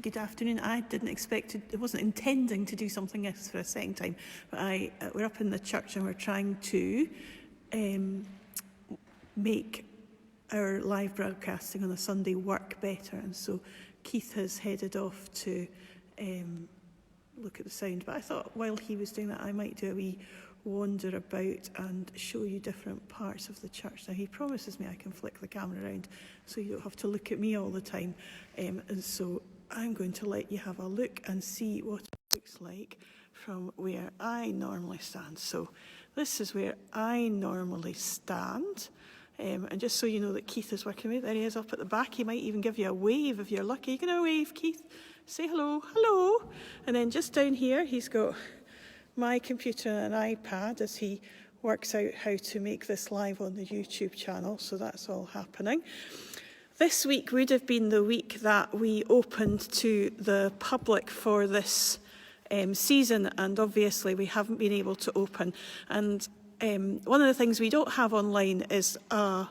Good afternoon. I didn't expect to, I wasn't intending to do something else for a second time, but we're up in the church and we're trying to make our live broadcasting on a Sunday work better. And so Keith has headed off to look at the sound. But I thought while he was doing that, I might do a wee wander about and show you different parts of the church. Now, he promises me I can flick the camera around so you don't have to look at me all the time. And so I'm going to let you have a look and see what it looks like from where I normally stand. So this is where I normally stand. And just so you know that Keith is working with, there he is up at the back. He might even give you a wave if you're lucky. You can have a wave, Keith. Say hello, hello. And then just down here, he's got my computer and an iPad as he works out how to make this live on the YouTube channel. So that's all happening. This week would have been the week that we opened to the public for this season, and obviously we haven't been able to open. And one of the things we don't have online is an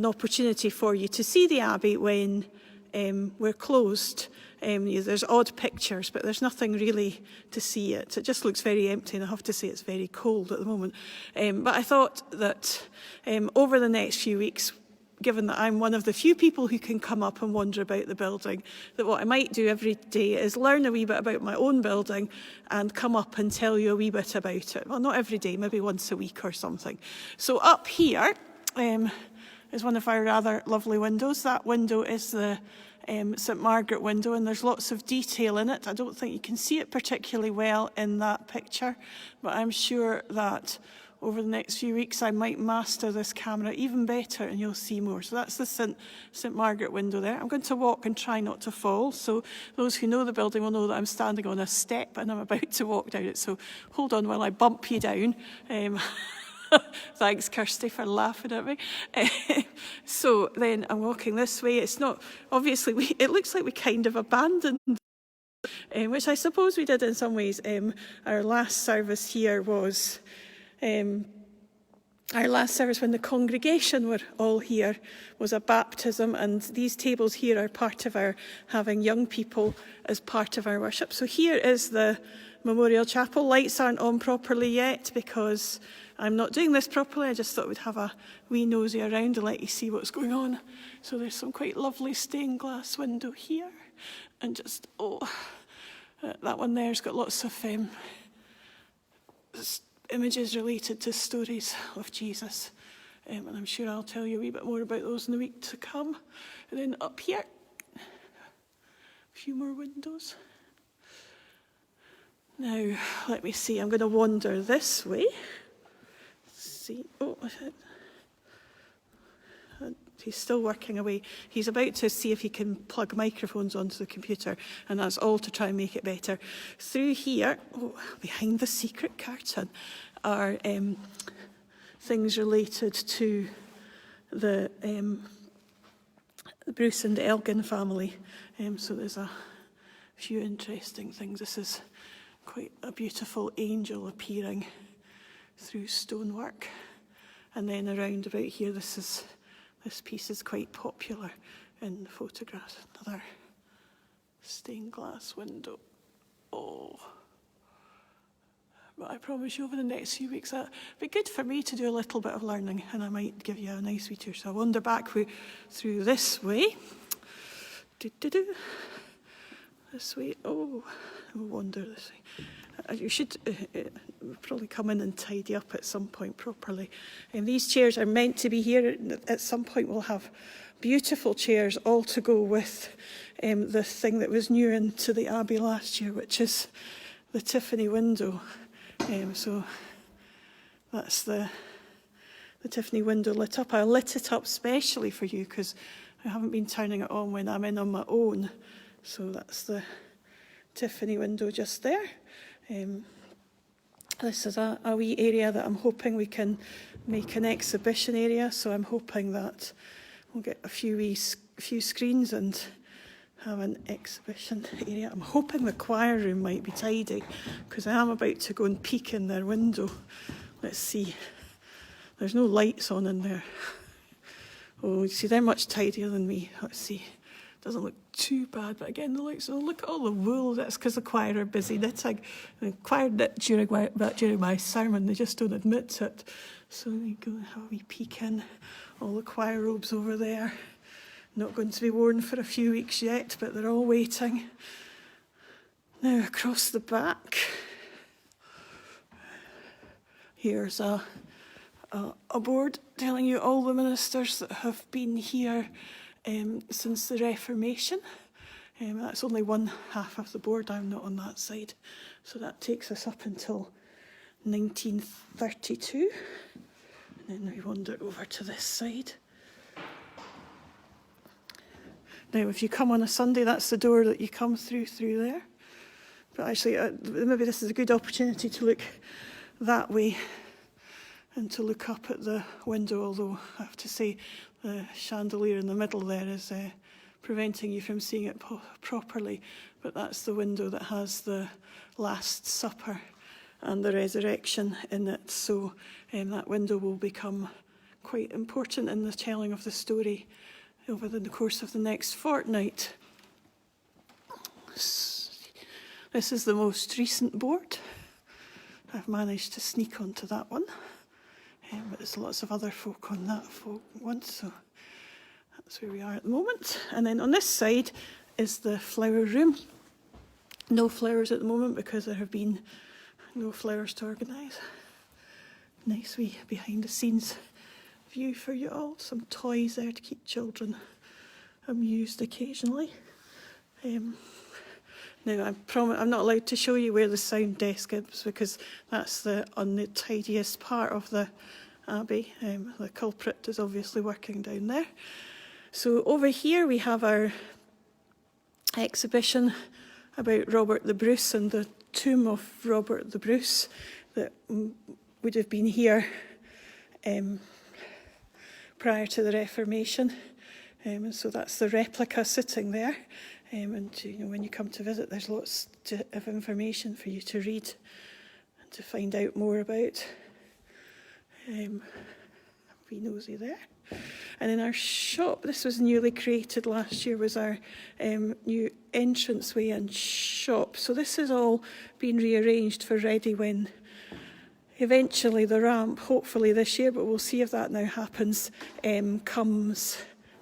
opportunity for you to see the Abbey when we're closed. There's odd pictures, but there's nothing really to see it. It just looks very empty, and I have to say it's very cold at the moment. But I thought that over the next few weeks, given that I'm one of the few people who can come up and wander about the building, that what I might do every day is learn a wee bit about my own building and come up and tell you a wee bit about it. Well, not every day, maybe once a week or something. So up here is one of our rather lovely windows. That window is the St Margaret window, and there's lots of detail in it. I don't think you can see it particularly well in that picture, but I'm sure that over the next few weeks I might master this camera even better and you'll see more. So that's the St Margaret window there. I'm going to walk and try not to fall. So those who know the building will know that I'm standing on a step and I'm about to walk down it. So hold on while I bump you down. Thanks, Kirsty, for laughing at me. So then I'm walking this way. It's not, obviously, it looks like we kind of abandoned, which I suppose we did in some ways. Our last service here was, our last service when the congregation were all here was a baptism, and these tables here are part of our having young people as part of our worship. So here is the Memorial Chapel. Lights aren't on properly yet because I'm not doing this properly. I just thought we'd have a wee nosy around and let you see what's going on. So there's some quite lovely stained glass window here, and just, that one there's got lots of images related to stories of Jesus. And I'm sure I'll tell you a wee bit more about those in the week to come. And then up here, a few more windows. Now, let me see, I'm going to wander this way. See, he's still working away. He's about to see if he can plug microphones onto the computer, and that's all to try and make it better. Through here, behind the secret curtain, are things related to the Bruce and Elgin family. So there's a few interesting things. This is quite a beautiful angel appearing through stonework. And then around about here, this piece is quite popular in the photographs. Another stained glass window. But I promise you over the next few weeks that'll be good for me to do a little bit of learning, and I might give you a nice wee tour. So I'll wander back through this way. This way. We'll wander this way. You should probably come in and tidy up at some point properly. And these chairs are meant to be here. At some point we'll have beautiful chairs all to go with the thing that was new into the Abbey last year, which is the Tiffany Window. So that's the Tiffany Window lit up. I lit it up specially for you because I haven't been turning it on when I'm in on my own. So that's the Tiffany Window just there. This is a wee area that I'm hoping we can make an exhibition area. So I'm hoping that we'll get a few screens and have an exhibition area. I'm hoping the choir room might be tidy because I am about to go and peek in their window. Let's see. There's no lights on in there. You see, they're much tidier than me. Let's see. Doesn't look too bad, but again, look at all the wool. That's because the choir are busy knitting. The choir knit during my sermon. They just don't admit it. So you go and have a wee peek in. All the choir robes over there. Not going to be worn for a few weeks yet, but they're all waiting. Now across the back, here's a board telling you all the ministers that have been here since the Reformation. That's only one half of the board. I'm not on that side. So that takes us up until 1932. And then we wander over to this side. Now, if you come on a Sunday, that's the door that you come through there. But actually, maybe this is a good opportunity to look that way and to look up at the window, although I have to say the chandelier in the middle there is preventing you from seeing it properly. But that's the window that has the Last Supper and the resurrection in it. So that window will become quite important in the telling of the story over the course of the next fortnight. This is the most recent board. I've managed to sneak onto that one. But there's lots of other folk on that one, so that's where we are at the moment. And then on this side is the flower room. No flowers at the moment because there have been no flowers to organise. Nice wee behind the scenes view for you all. Some toys there to keep children amused occasionally. Now, I'm not allowed to show you where the sound desk is because that's the untidiest part of the Abbey. The culprit is obviously working down there. So over here we have our exhibition about Robert the Bruce and the tomb of Robert the Bruce that would have been here prior to the Reformation. And so that's the replica sitting there. And when you come to visit, there's lots of information for you to read and to find out more about. Be nosy there. And in our shop, this was newly created last year, was our new entranceway and shop. So this has all been rearranged for ready when eventually the ramp, hopefully this year, but we'll see if that now happens,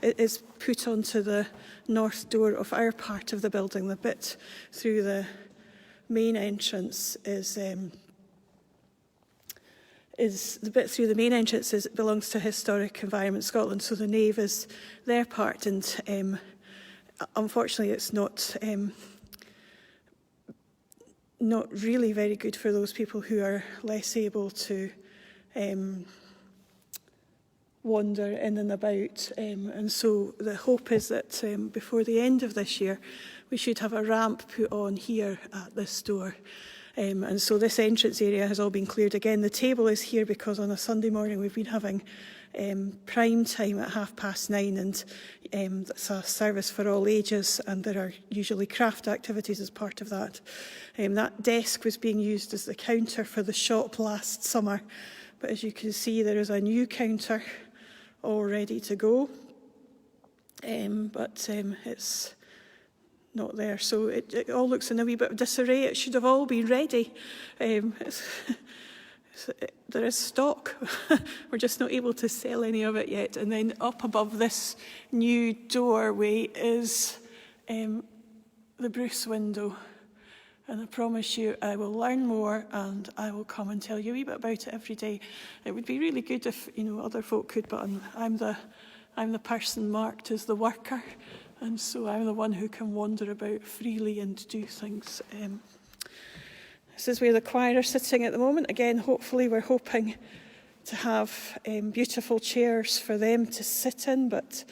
is put onto the north door of our part of the building. The bit through the main entrance belongs to Historic Environment Scotland, so the nave is their part, and unfortunately it's not really very good for those people who are less able to wander in and about, and so the hope is that before the end of this year we should have a ramp put on here at this door. And so this entrance area has all been cleared again. The table is here because on a Sunday morning we've been having prime time at 9:30, and that's a service for all ages, and there are usually craft activities as part of that. That desk was being used as the counter for the shop last summer, but as you can see there is a new counter all ready to go, but it's not there, so it all looks in a wee bit of disarray. It should have all been ready. There is stock. We're just not able to sell any of it yet. And then up above this new doorway is the Bruce window. And I promise you I will learn more and I will come and tell you a wee bit about it every day. It would be really good if other folk could, but I'm the person marked as the worker, and so I'm the one who can wander about freely and do things. This is where the choir are sitting at the moment. Again, hopefully we're hoping to have beautiful chairs for them to sit in, but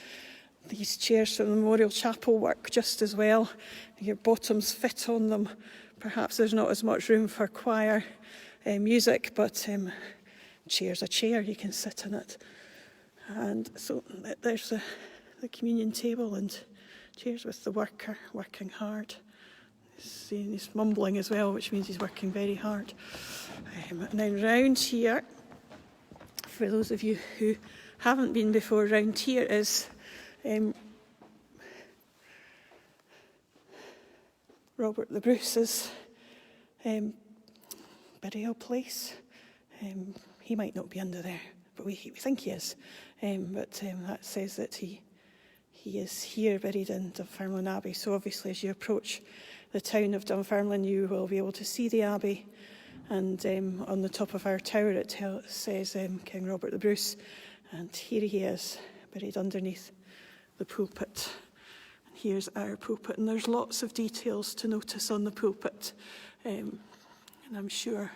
these chairs from the Memorial Chapel work just as well. Your bottoms fit on them. Perhaps there's not as much room for choir music, but chair's a chair, you can sit in it. And so there's the communion table and chairs with the worker working hard. He's mumbling as well, which means he's working very hard. And then round here, for those of you who haven't been before, round here is Robert the Bruce's burial place. He might not be under there, but we think he is. That says that he is here, buried in Dunfermline Abbey. So obviously, as you approach the town of Dunfermline, you will be able to see the Abbey. And on the top of our tower, it says King Robert the Bruce. And here he is, buried underneath the pulpit. And here's our pulpit. And there's lots of details to notice on the pulpit. And I'm sure,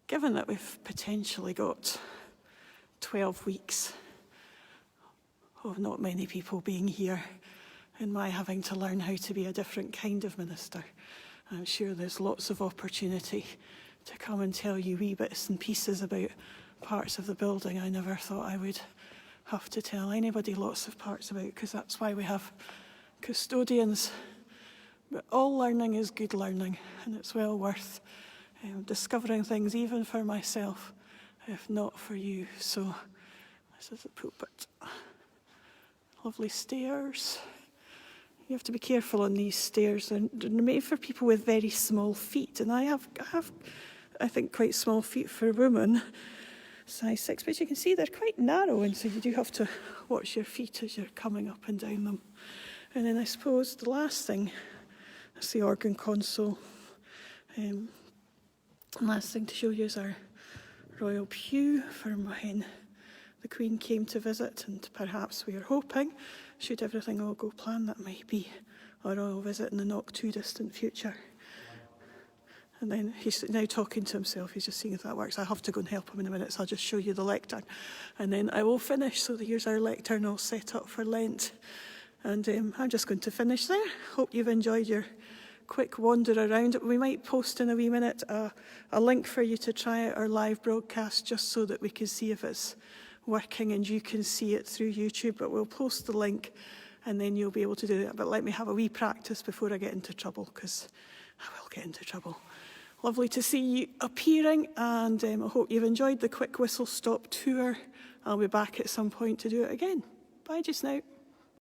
given that we've potentially got 12 weeks of not many people being here, and my having to learn how to be a different kind of minister, I'm sure there's lots of opportunity to come and tell you wee bits and pieces about parts of the building I never thought I would have to tell anybody lots of parts about, because that's why we have custodians. But all learning is good learning, and it's well worth discovering things, even for myself, if not for you. So this is the pulpit. Lovely stairs. You have to be careful on these stairs. They're made for people with very small feet, and I have, I think, quite small feet for a woman, size 6. But you can see they're quite narrow, and so you do have to watch your feet as you're coming up and down them. And then I suppose the last thing is the organ console. Last thing to show you is our royal pew for when the Queen came to visit, and perhaps we are hoping, should everything all go plan, that might be a royal visit in the not too distant future. And then he's now talking to himself, he's just seeing if that works. I have to go and help him in a minute, so I'll just show you the lectern. And then I will finish, so here's our lectern all set up for Lent. And I'm just going to finish there. Hope you've enjoyed your quick wander around. We might post in a wee minute a link for you to try out our live broadcast, just so that we can see if it's working and you can see it through YouTube. But we'll post the link and then you'll be able to do it. But let me have a wee practice before I get into trouble, because I will get into trouble. Lovely to see you appearing, and I hope you've enjoyed the quick whistle stop tour. I'll be back at some point to do it again. Bye just now.